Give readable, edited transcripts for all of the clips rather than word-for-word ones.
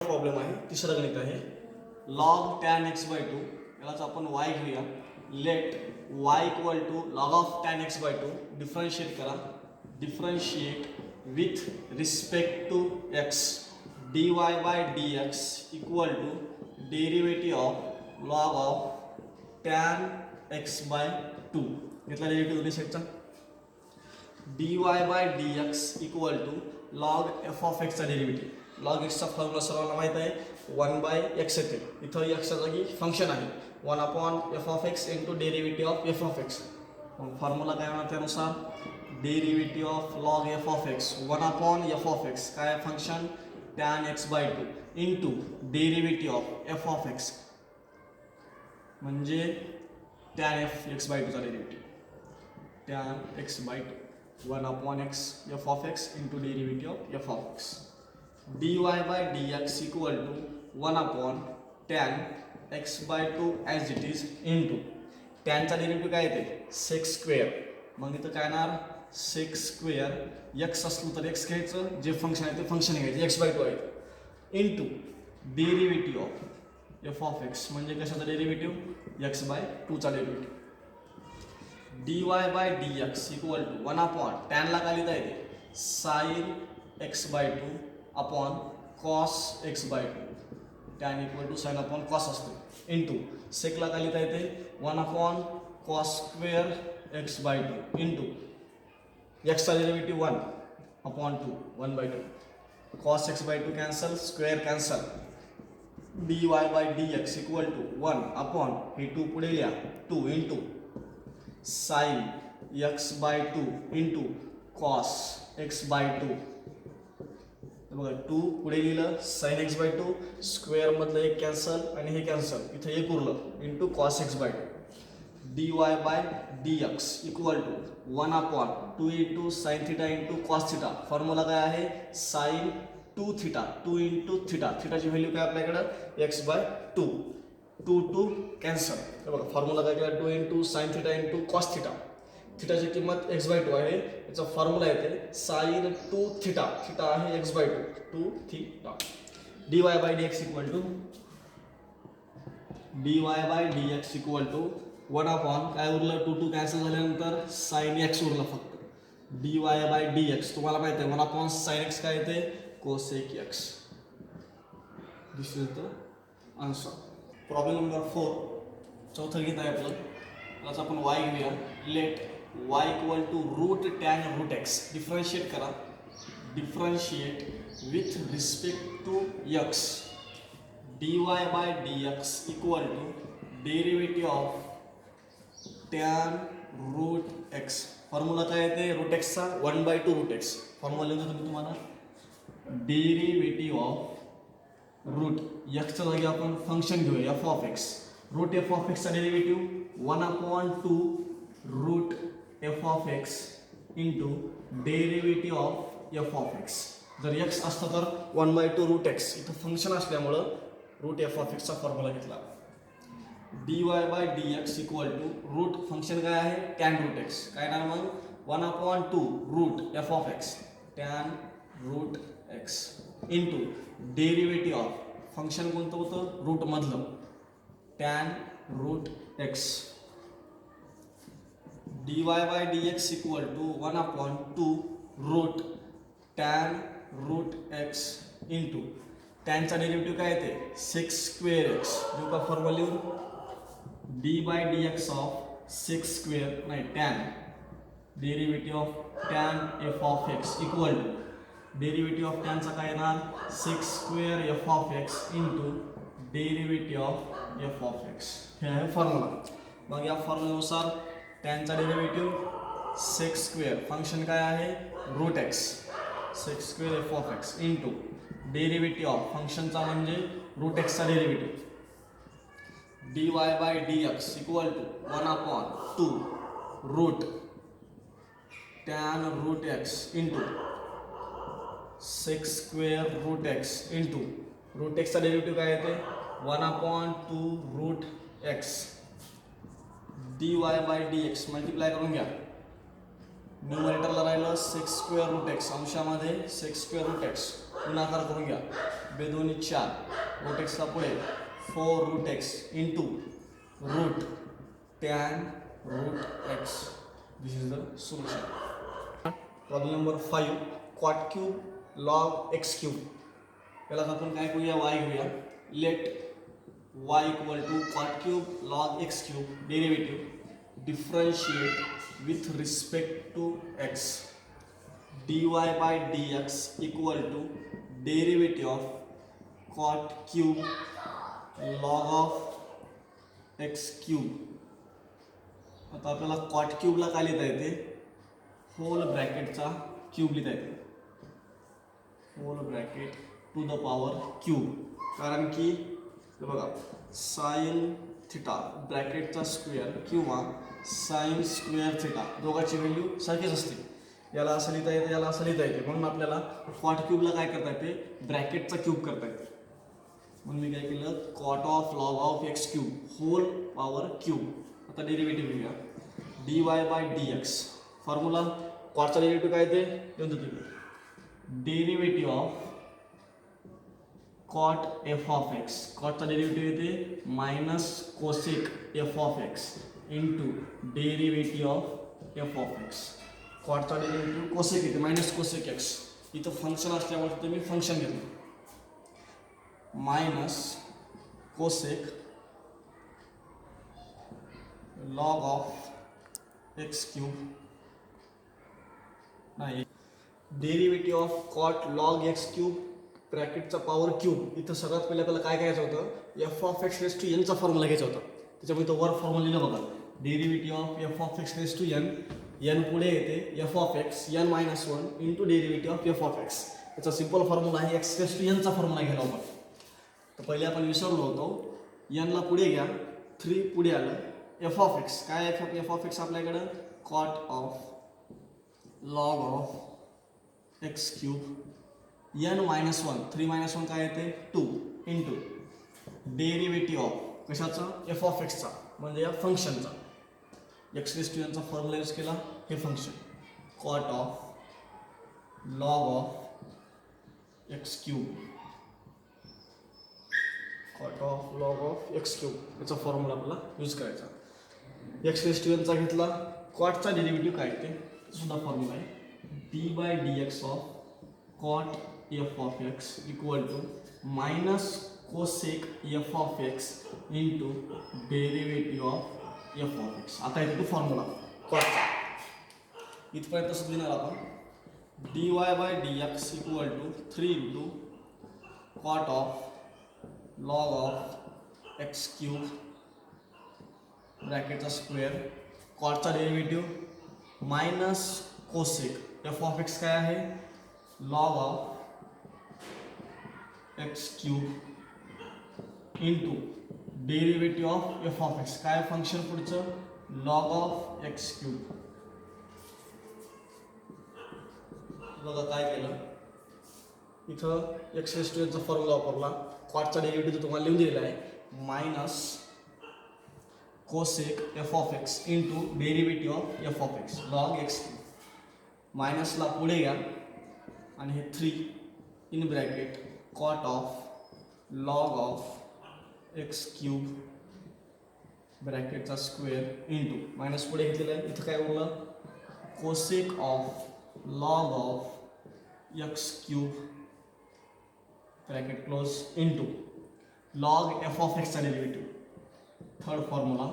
Problem आहे, तिसरं गणित आहे log tan x by 2. यालाच आपण y घेऊया. Let y equal to log of tan x by 2 differentiate करा. Differentiate with respect to x dy by dx equal to derivative of log of tan x by 2. घेतला derivative दोन्ही साईडचा. dy by dx equal to log f of x चा derivative. log x चा formula सर्वांना माहित आहे 1/x येते. इथं x च्या जागी फंक्शन आहे 1/f of x into derivative of f of x. मग फॉर्म्युला काय होणार त्यानुसार derivative of log f of x 1/f of x काय function tan x by 2 into derivative of f of x म्हणजे tan x by 2 चा derivative tan x by 2 1/x f of x into derivative of f of x. dy by dx equal to 1/tan x by 2 as it is into tan चा derivative काय येते sec square. मग इथं काय येणार sec square x असलं तर x घ्यायचं, जे फंक्शन आहे ते फंक्शन घ्यायचं x by 2 आहे into derivative of f of x म्हणजे कशाचा डेरिव्हेटिव्ह x by 2 चा derivative. dy by dx equal to 1/tan ला काय लिहिता येते sin x by 2 upon cos x by 2. tan equal to sin upon cos असते into sec ला काय लिहिता येते 1/cos square x by 2 into x चा derivative 1/2 1/2 cos x by 2 cancel square cancel. dy by dx equal to 1 हे 2 पुढे लिहा 2 into sin x by 2 into cos x by 2. बघा 2 पुढे लिहिलं sin x by 2 स्क्वेअर मधलं एक कॅन्सल आणि हे कॅन्सल इथे एक उरलं into cos x by 2. dy by dx equal to 1/2 into sin theta into cos theta. Formula काय आहे sin 2 थिटा 2 इंटू थिटा. थिटाची व्हॅल्यू काय आपल्याकडं x by 2 2 कॅन्सल. हे बघा फॉर्म्युला काय केला 2 into sine theta into cos theta. थिटाची किंमत x by 2 आहे. याचा फॉर्म्युला येते साइन 2 थिटा. थिटा आहे x by 2 2 theta. dy by dx equal to 1 काय उरलं 2 कॅन्सल झाल्यानंतर साइन x उरलं फक्त. dy by dx तुम्हाला माहिती आहे 1 sin x काय येते cosec x. This is the answer. Problem number 4 चौथं गीत आहे आपलं. आज आपण y घेऊया. Let y equal to root tan root x. Differentiate करा. Differentiate with respect to x dy by dx equal to derivative of tan root x. Formula काय येते रूट x चा 1/2 रूट x. फॉर्म्युला लिहितो तुम्ही तुम्हाला derivative of route x च्या जागी आपण फंक्शन घेऊया f of x. Root f of x चा derivative 1/2 root f of x into derivative of f of x. जर x असतं तर 1/2 रूट x. इथं फंक्शन असल्यामुळं रूट f of x चा फॉर्म्युला घेतला. dy by dx equal to root function काय आहे tan रूट x. काय येणार मग 1/2 root f of x tan root x into derivative of function कोणतं होतं रूट मधलं tan root x. dy by dx equal to 1/2 root tan root x into tan चा derivative काय येते sec स्क्वेअर x. जो का फॉर्म्युला लिहून d by dx of sec square नाही tan derivative of tan f of x equal to derivative of tan चा काय येणार sec square f of x into derivative of f of x. हे आहे formula. मग या फॉर्म्युल्यानुसार tan चा डेरिव्हेटिव्ह sec स्क्वेअर फंक्शन काय आहे root x sec square f of x into derivative of फंक्शनचा म्हणजे रूट x चा derivative dy by dx equal to 1/2 root tan root x into sec square root x into root x चा derivative काय येते 1/2 root x dy by dx multiply करून घ्या. न्यूमरेटरला राहिलं sec स्क्वेअर रूट x अंशामध्ये sec square root x गुणाकार करून घ्या. 2 दोन्ही 4, रूट एक्सला पुढे 4 root x into root tan root x. This is the solution. Problem number 5, cot cube log x cube. याला आपण काय करूया, वाय घेऊया. Let y equal to cot cube log x cube derivative differentiate with respect to x. dy by dx equal to derivative of cot cube log of x cube. आता आपल्याला cot क्यूबला काय लिहिता येते, होल ब्रॅकेटचा क्यूब लिहिता येते, whole bracket to the power cube. कारण की बघा साइन थिटा ब्रॅकेटचा स्क्वेअर किंवा साइन स्क्वेअर थिटा दोघांची व्हॅल्यू सारखीच असते. याला असं लिहिता येते, याला असं लिहिता येते. म्हणून आपल्याला कॉट क्यूबला काय करता येते, ब्रॅकेटचा क्यूब करता येते. म्हणून मी काय केलं, cot of log of x cube whole power cube. आता डेरिव्हेटिव्ह घेऊया. dy by dx. फॉर्म्युला कॉटचा डेरिव्हेटिव्ह काय येते, देऊन देतो मी. Derivative of cot f of x. कॉटचा डेरिव्हेटिव्ह येते minus cosec f of x into derivative of f of x. कॉटचा डेरिव्हेटिव्ह कोसेक येते मायनस कोसेक एक्स. इथं फंक्शन असल्यामुळे फक्त मी फंक्शन घेतो. Minus cosec log of x cube नाही, derivative of cot log x cube ब्रॅकेटचा पॉवर क्यूब. इथं सगळ्यात पहिले आपल्याला काय करायचं होतं, f of x raise to एनचा फॉर्म्युला घ्यायचा होता. त्याच्यामुळे तो वर फॉर्म्युला लिहिला बघा, derivative of f of x raise to n. N पुढे येते f of x n minus 1 into derivative of f of x. त्याचा सिम्पल फॉर्म्युला आहे एक्स रेस टू एनचा फॉर्म्युला घ्यायला होता. तर पहिले आपण विसरलो होतो, एनला पुढे घ्या, 3 पुढे आलं, एफ ऑफ एक्स. काय एफ ऑफ एक्स आपल्याकडं, cot of log of x cube n minus 1, 3 minus 1 काय येते 2 इंटू डेरिव्हेटिव्ह ऑफ कशाचा, एफ ऑफ एक्सचा म्हणजे या फंक्शनचा. एक्स रेस टू एनचा फॉर्म्युला यूज केला, हे function cot of log of x cube, cot of log of x cube याचा फॉर्म्युला आपल्याला यूज करायचा. एक्स रेस टू एनचा घेतला, कॉटचा डेरिव्हेटिव्ह काय ते सुद्धा फॉर्म्युला आहे, d by d x of cot f of x equal to minus cosec f of x into derivative of f of x. आता येतो तो फॉर्म्युला कॉटचा. इथपर्यंत असं लिहिणार आपण, d y by d x equal to 3 into cot of log of x cube ब्रॅकेटचा square, कॉटचा derivative minus cosec f of x काय आहे, log of x cube into derivative of f of x. काय function पुढचं, log of x cube. बघा काय केलं, इथं एक्स रेस टू एनचा फॉर्म्युला वापरला, कॉटचा डेरिव्हेटिव्ह तुम्हाला लिहून दिलेला आहे minus cosec f of x into derivative of f of x log x cube. मायनसला पुढे घ्या आणि हे 3 in bracket cot of log of x cube ब्रॅकेटचा स्क्वेअर इंटू मायनस पुढे घेतलेलं आहे, इथं काय उरलं, cosec of log of x cube bracket close into log f of एक्सचा derivative. Third formula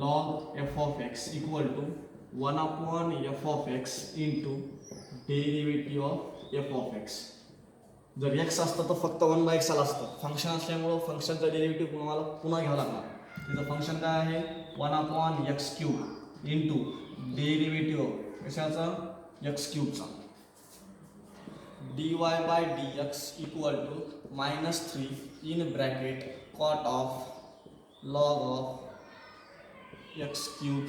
log f of x equal to 1 upon f of x into derivative of f of x. जर x असतं तर फक्त 1/x आला असतं. Function असल्यामुळं फंक्शनचा derivative तुम्हाला पुन्हा घ्यावा लागणार. तिचं फंक्शन काय आहे, 1 upon x cube into derivative कशाचा, एक्स क्यूबचा. dy by d x equal to minus 3 in bracket cot of log of x cube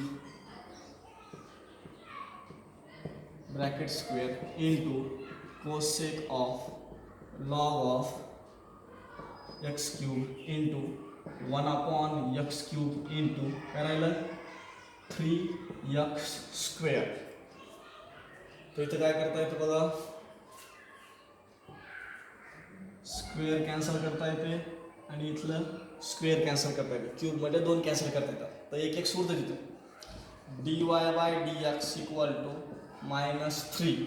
bracket square into cosec of log of x cube into 1 upon x cube into काय राहिलं 3x square. तर इथं काय करता येतं बघा, square cancel करता येते आणि इथलं स्क्वेअर कॅन्सल करता येते. क्यूबमध्ये 2 कॅन्सल करता येतात तर एक उरतं तिथं. dy by dx equal to -3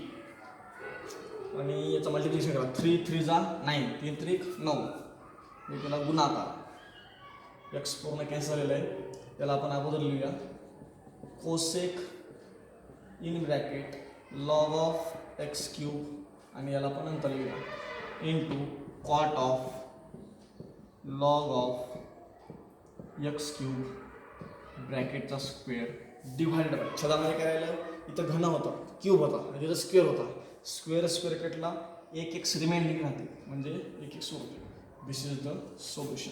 आणि याचं मल्टिप्लिकेशन करा. 3 3 जा 9, 3 3 9, मी त्याला गुणाकार. एक्स पूर्ण कॅन्सल झालेलं आहे, त्याला आपण अगोदर लिहूया. Cosec in bracket log of x cube आणि याला आपण नंतर लिहूया into cot of log of x cube ब्रॅकेटचा स्क्वेअर डिव्हाइडेड बाय. छदामध्ये काय राहिलं, इथं घन होता, क्यूब होता म्हणजे इथं स्क्वेअर होता. स्क्वेअर स्क्वेअर कटला एक एक्स रिमेंडिंग राहते म्हणजे एक एक्स होते. दिस इज द सोल्युशन.